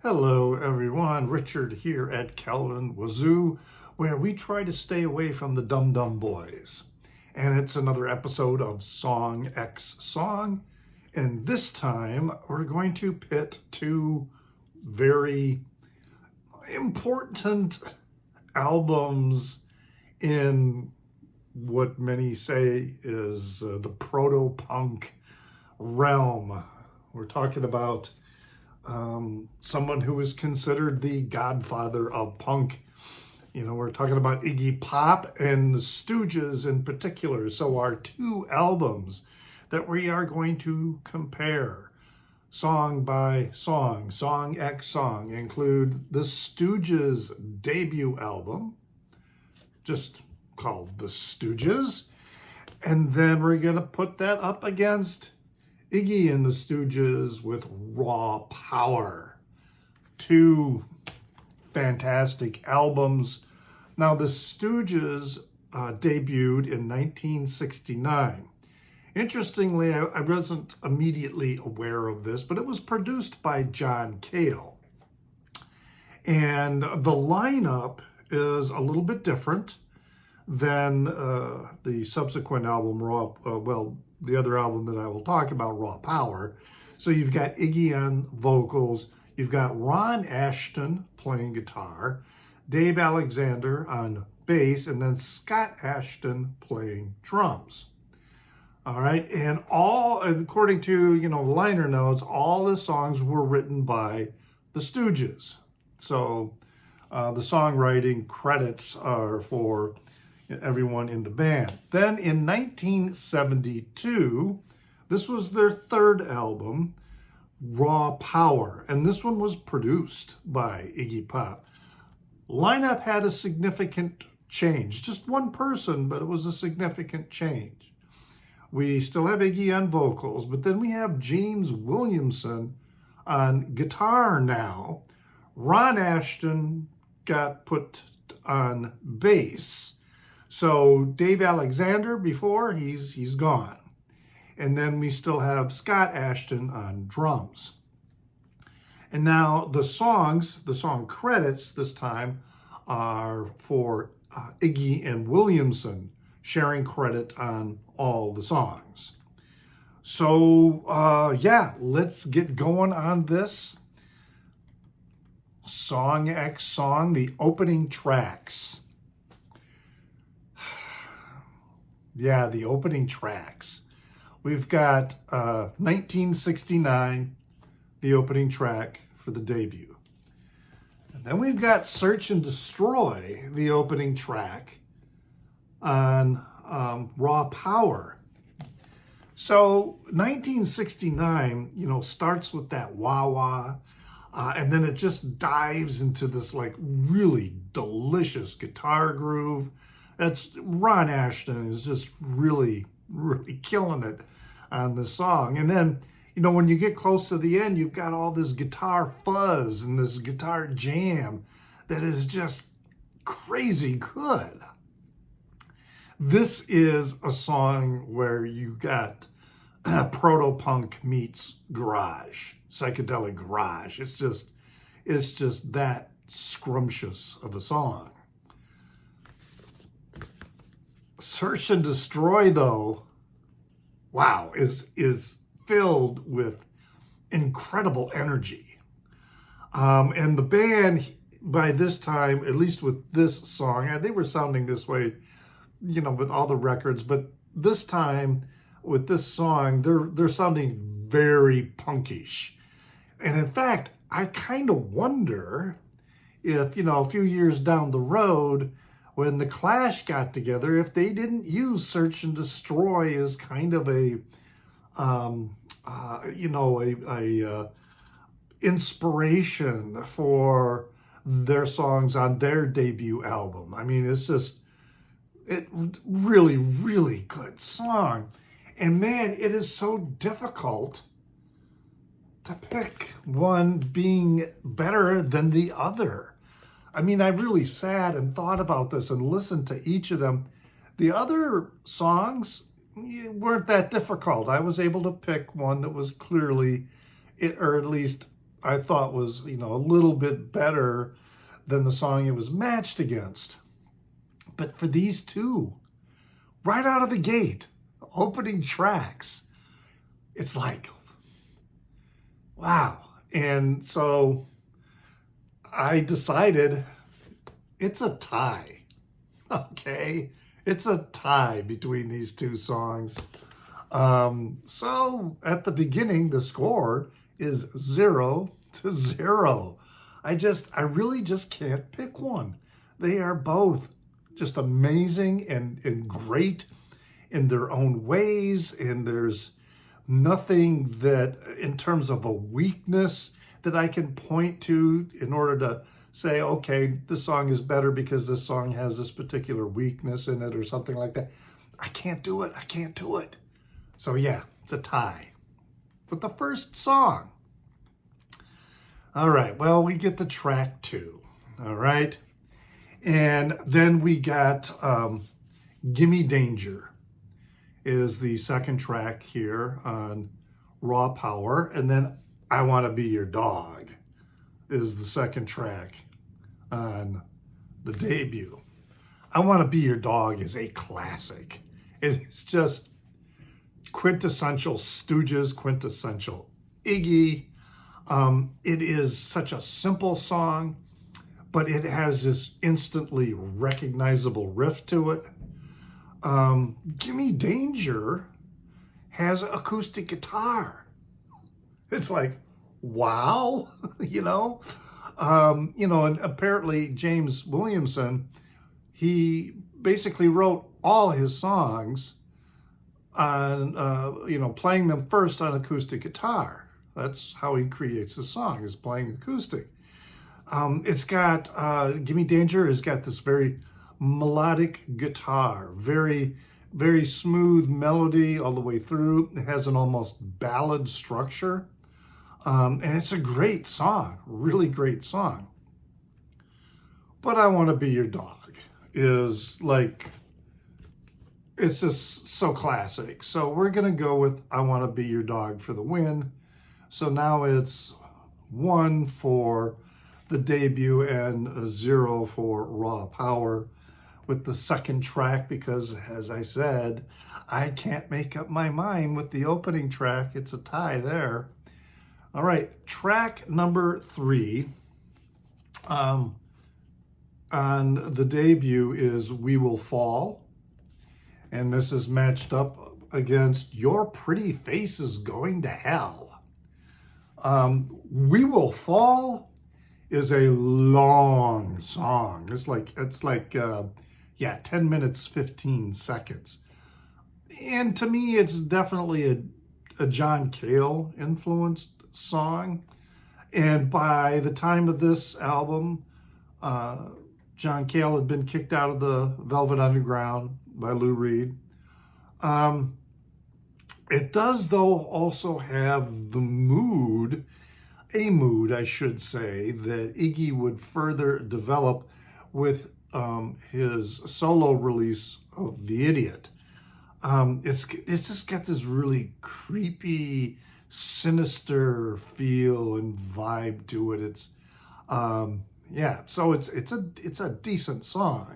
Hello everyone, Richard here at Calvin Wazoo, where we try to stay away from the Dum Dum Boys. And it's another episode of Song X Song, and this time we're going to pit two very important albums in what many say is the proto-punk realm. We're talking about someone who is considered the godfather of punk. You know, we're talking about Iggy Pop and the Stooges in particular. So our two albums that we are going to compare song by song, Song X Song, include the Stooges debut album, just called The Stooges. And then we're going to put that up against Iggy and the Stooges with Raw Power. Two fantastic albums. Now, the Stooges debuted in 1969. Interestingly, I wasn't immediately aware of this, but it was produced by John Cale. And the lineup is a little bit different than the subsequent album, the other album that I will talk about, Raw Power. So you've got Iggy on vocals, you've got Ron Asheton playing guitar, Dave Alexander on bass, and then Scott Asheton playing drums. All right, and according to, the liner notes, all the songs were written by the Stooges. So the songwriting credits are for everyone in the band. Then in 1972, this was their third album, Raw Power, and this one was produced by Iggy Pop. Lineup had a significant change, just one person, but it was a significant change. We still have Iggy on vocals, but then we have James Williamson on guitar now. Ron Asheton got put on bass. So Dave Alexander before, he's gone. And then we still have Scott Asheton on drums. And now the song credits this time are for Iggy and Williamson, sharing credit on all the songs. So let's get going on this. Song X Song, the opening tracks. Yeah, the opening tracks. We've got 1969, the opening track for the debut. And then we've got Search and Destroy, the opening track on Raw Power. So 1969, starts with that wah-wah, and then it just dives into this really delicious guitar groove. That's Ron Asheton is just really, really killing it on the song. And then, when you get close to the end, you've got all this guitar fuzz and this guitar jam that is just crazy good. This is a song where you got proto-punk meets garage, psychedelic garage. It's just that scrumptious of a song. Search and Destroy, though, wow, is filled with incredible energy. And the band, by this time, at least with this song, and they were sounding this way, with all the records, but this time with this song, they're sounding very punkish. And in fact, I kind of wonder if, a few years down the road, when the Clash got together, if they didn't use Search and Destroy as kind of a inspiration for their songs on their debut album. I mean, it really, really good song. And man, it is so difficult to pick one being better than the other. I mean, I really sat and thought about this and listened to each of them. The other songs weren't that difficult. I was able to pick one that was clearly, or at least I thought was, a little bit better than the song it was matched against. But for these two, right out of the gate, opening tracks, it's like, wow. And so I decided it's a tie. Okay, it's a tie between these two songs. So at the beginning, the score is 0-0. I really just can't pick one. They are both just amazing and great in their own ways. And there's nothing that, in terms of a weakness, that I can point to in order to say, okay, this song is better because this song has this particular weakness in it or something like that. I can't do it. I can't do it. So yeah, it's a tie. But the first song. All right, well, we get to track 2. All right. And then we got Gimme Danger is the second track here on Raw Power. And then I Want to Be Your Dog is the second track on the debut. I Want to Be Your Dog is a classic. It's just quintessential Stooges, quintessential Iggy. It is such a simple song, but it has this instantly recognizable riff to it. Gimme Danger has acoustic guitar. It's like, wow, and apparently James Williamson, he basically wrote all his songs on, playing them first on acoustic guitar. That's how he creates the song, is playing acoustic. It's got, Gimme Danger has got this very melodic guitar, very, very smooth melody all the way through. It has an almost ballad structure. And it's a great song, really great song. But I Want to Be Your Dog is like, it's just so classic. So we're going to go with I Want to Be Your Dog for the win. So now it's 1 for the debut and 0 for Raw Power with the second track, because as I said, I can't make up my mind with the opening track. It's a tie there. All right, track number 3 on the debut is We Will Fall. And this is matched up against Your Pretty Face Is Going to Hell. We Will Fall is a long song. It's like 10 minutes, 15 seconds. And to me, it's definitely a John Cale influenced song. And by the time of this album, John Cale had been kicked out of the Velvet Underground by Lou Reed. It does, though, also have the mood, I should say, that Iggy would further develop with his solo release of The Idiot. It's just got this really creepy, sinister feel and vibe to it. It's so it's a decent song.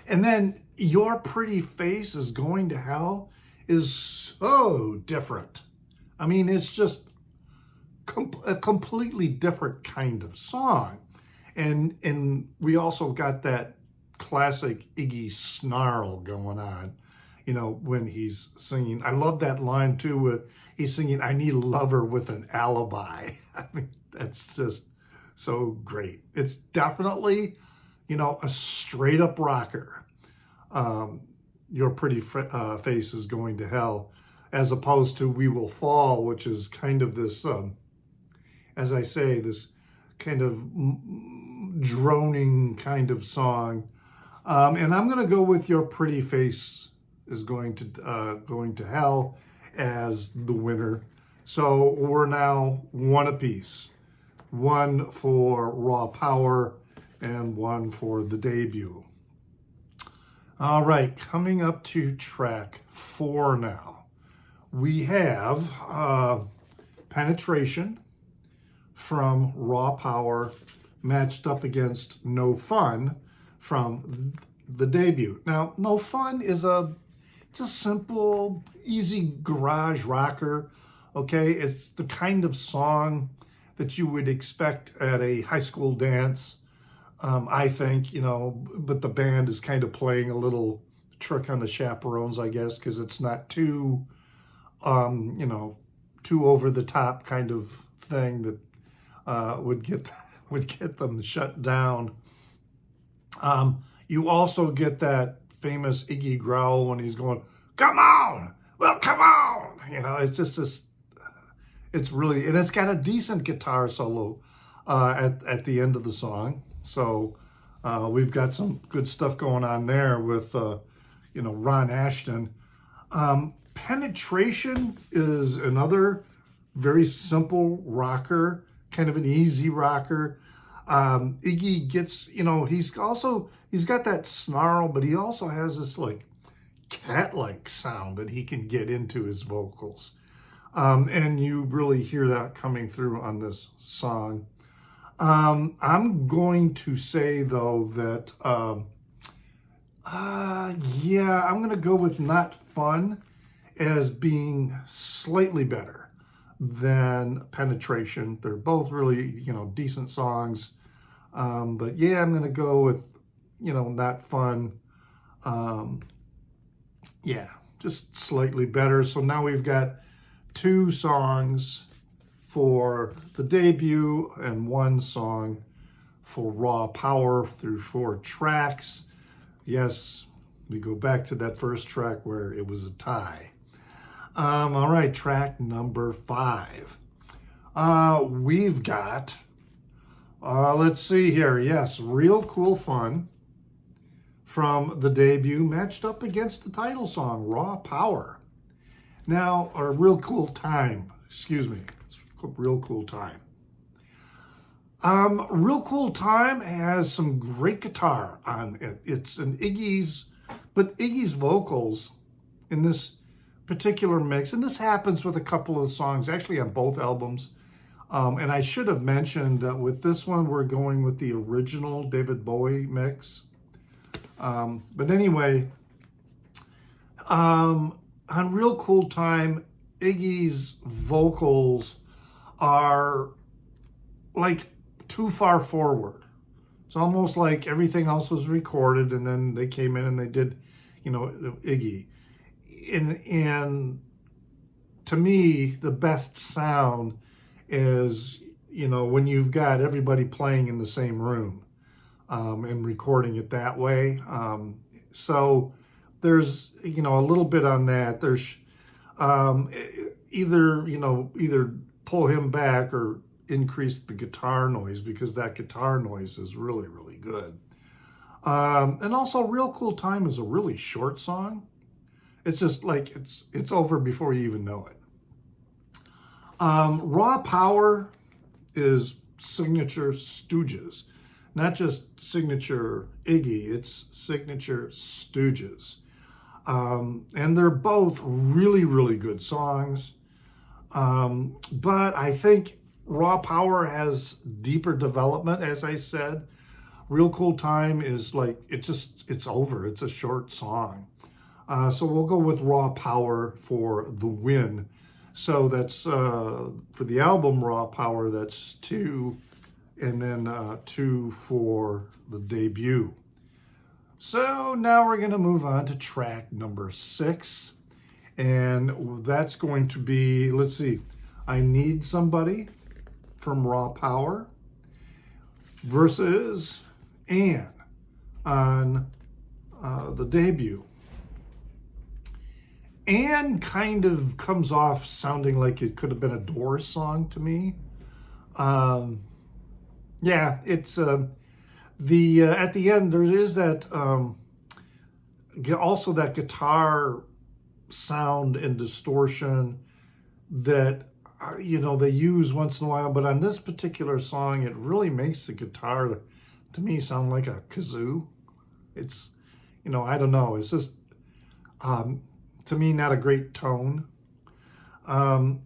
And then Your Pretty Face Is Going to Hell is so different. I mean, it's just a completely different kind of song. And we also got that classic Iggy snarl going on, when he's singing. I love that line too, where he's singing, I need a lover with an alibi. I mean, that's just so great. It's definitely, a straight up rocker. Your Pretty Face Is Going to Hell, as opposed to We Will Fall, which is kind of this, as I say, this kind of droning kind of song. And I'm going to go with Your Pretty Face Is Going to Hell as the winner. So we're now 1 apiece. 1 for Raw Power and 1 for the debut. All right, coming up to track 4 now. We have Penetration from Raw Power matched up against No Fun from the debut. Now, No Fun is it's a simple, easy garage rocker, okay? It's the kind of song that you would expect at a high school dance, I think, but the band is kind of playing a little trick on the chaperones, I guess, because it's not too, too over the top kind of thing that would get them shut down. You also get that famous Iggy growl when he's going, "Come on, well, come on." It's just this. It's really, and it's got a decent guitar solo at the end of the song. So we've got some good stuff going on there with Ron Asheton. Penetration is another very simple rocker, kind of an easy rocker. Iggy gets, he's got that snarl, but he also has this like cat-like sound that he can get into his vocals. And you really hear that coming through on this song. I'm going to say though that, I'm going to go with Not Fun as being slightly better than Penetration. They're both really, decent songs. But yeah, I'm going to go with, Not Fun. Just slightly better. So now we've got 2 songs for the debut and 1 song for Raw Power through 4 tracks. Yes, we go back to that first track where it was a tie. All right, track number 5. We've got, let's see here. Yes, Real Cool Fun from the debut matched up against the title song, Raw Power. Now, or Real Cool Time, excuse me. It's Real Cool Time. Real Cool Time has some great guitar on it. It's an but Iggy's vocals in this particular mix, and this happens with a couple of songs, actually on both albums. And I should have mentioned that with this one, we're going with the original David Bowie mix. But anyway, on Real Cool Time, Iggy's vocals are like too far forward. It's almost like everything else was recorded and then they came in and they did, Iggy. And to me, the best sound is, when you've got everybody playing in the same room and recording it that way. So there's, a little bit on that. There's either pull him back or increase the guitar noise, because that guitar noise is really, really good. And also Real Cool Time is a really short song. It's just like, it's over before you even know it. Raw Power is signature Stooges, not just signature Iggy, it's signature Stooges. And they're both really, really good songs. But I think Raw Power has deeper development, as I said. Real Cool Time is like, it's over. It's a short song. So we'll go with Raw Power for the win. So that's, for the album Raw Power, that's 2, and then 2 for the debut. So now we're going to move on to track number 6. And that's going to be, let's see, I Need Somebody from Raw Power versus Anne on the debut. Anne kind of comes off sounding like it could have been a Doors song to me. It's at the end there is that also that guitar sound and distortion that they use once in a while, but on this particular song it really makes the guitar to me sound like a kazoo. It's I don't know, it's just to me not a great tone. And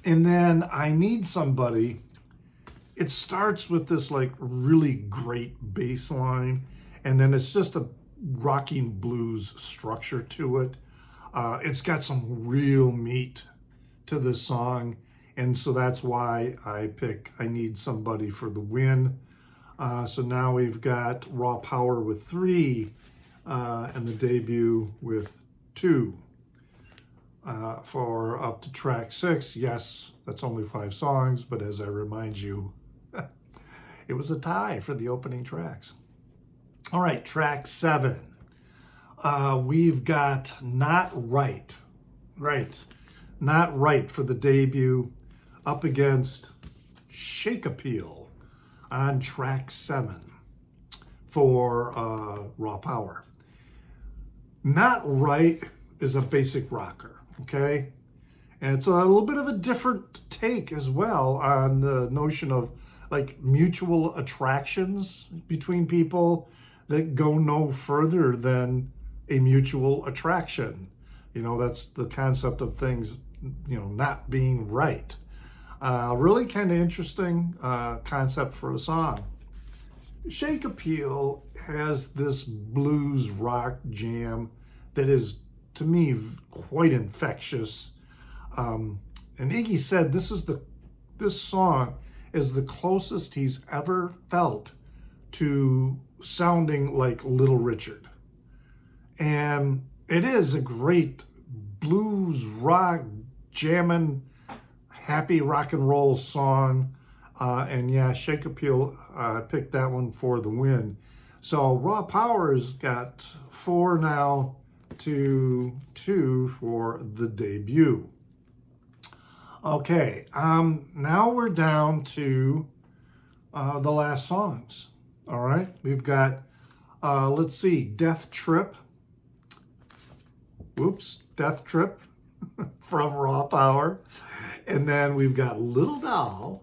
then I Need Somebody it starts with this like really great bass line, and then it's just a rocking blues structure to it. It's got some real meat to this song, and so that's why I pick I Need Somebody for the Win. So now we've got Raw Power with 3, and the debut with 2. For up to track 6, yes, that's only 5 songs, but as I remind you, it was a tie for the opening tracks. All right, track 7. We've got Not Right. Right. Not Right for the debut up against Shake Appeal on track 7 for Raw Power. Not Right is a basic rocker, okay? And it's a little bit of a different take as well on the notion of like mutual attractions between people that go no further than a mutual attraction. You know, that's the concept of things, you know, not being right. Really kind of interesting concept for a song. Shake Appeal has this blues rock jam that is, to me, quite infectious. And Iggy said this song is the closest he's ever felt to sounding like Little Richard. And it is a great blues rock jamming, happy rock and roll song. And yeah, Shake Appeal picked that one for the win. So Raw Power's got 4 now to 2 for the debut. Okay, now we're down to the last songs. All right, we've got, let's see, Death Trip from Raw Power. And then we've got Little Doll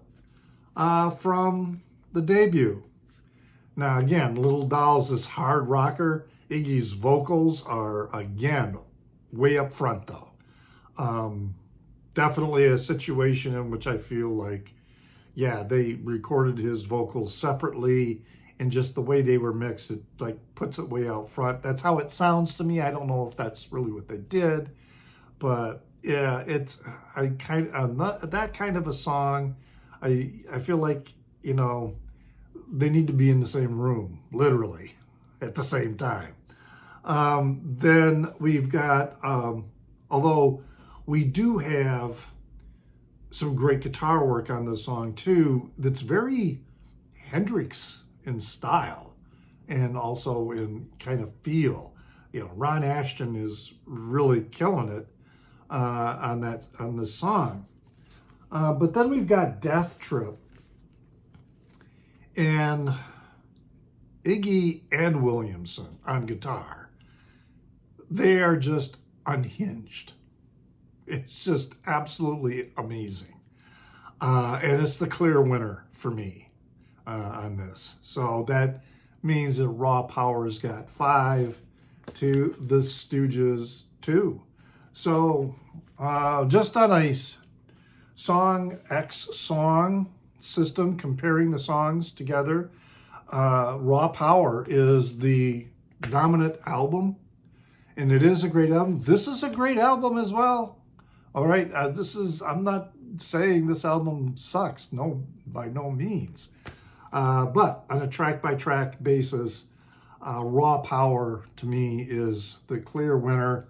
from the debut. Now, again, Little Doll's this hard rocker. Iggy's vocals are, again, way up front, though. Definitely a situation in which I feel like, yeah, they recorded his vocals separately, and just the way they were mixed, it like puts it way out front. That's how it sounds to me. I don't know if that's really what they did, but yeah, it's that kind of a song. I feel like, you know, they need to be in the same room, literally, at the same time. Then we've got, although we do have some great guitar work on this song too, that's very Hendrix in style and also in kind of feel. You know, Ron Asheton is really killing it on this song. But then we've got Death Trip and Iggy and Williamson on guitar. They are just unhinged. It's just absolutely amazing. And it's the clear winner for me on this. So that means that Raw Power's got 5 to the Stooges 2. So just on a song X song system, comparing the songs together, Raw Power is the dominant album, and it is a great album. This is a great album as well. All right, I'm not saying this album sucks, no, by no means. But on a track-by-track basis, Raw Power, to me, is the clear winner.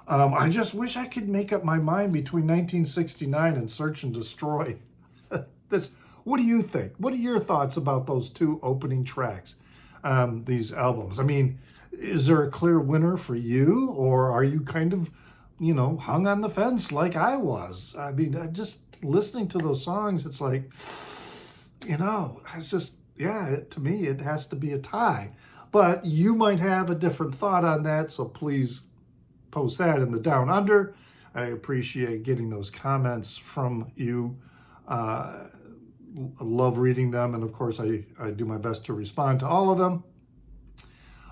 I just wish I could make up my mind between 1969 and Search and Destroy. What do you think? What are your thoughts about those 2 opening tracks, these albums? I mean, is there a clear winner for you, or are you kind of, you know, hung on the fence like I was? I mean, just listening to those songs, it's like, you know, it's just, yeah, to me, it has to be a tie. But you might have a different thought on that, so please post that in the Down Under. I appreciate getting those comments from you. I love reading them, and of course, I do my best to respond to all of them.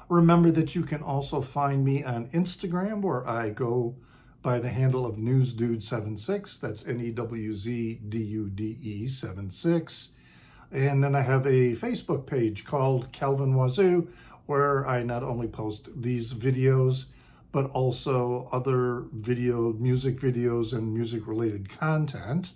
Remember that you can also find me on Instagram, where I go by the handle of NewsDude76. That's NEWZDUDE 76. And then I have a Facebook page called Calvin Wazoo, where I not only post these videos, but also other music videos and music related content.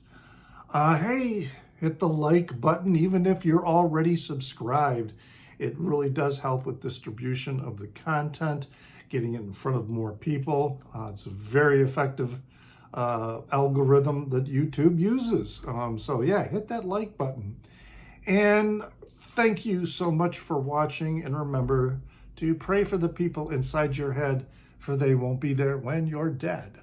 Hey, hit the like button, even if you're already subscribed. It really does help with distribution of the content, getting it in front of more people. It's a very effective algorithm that YouTube uses. So yeah, hit that like button. And thank you so much for watching. And remember to pray for the people inside your head, for they won't be there when you're dead.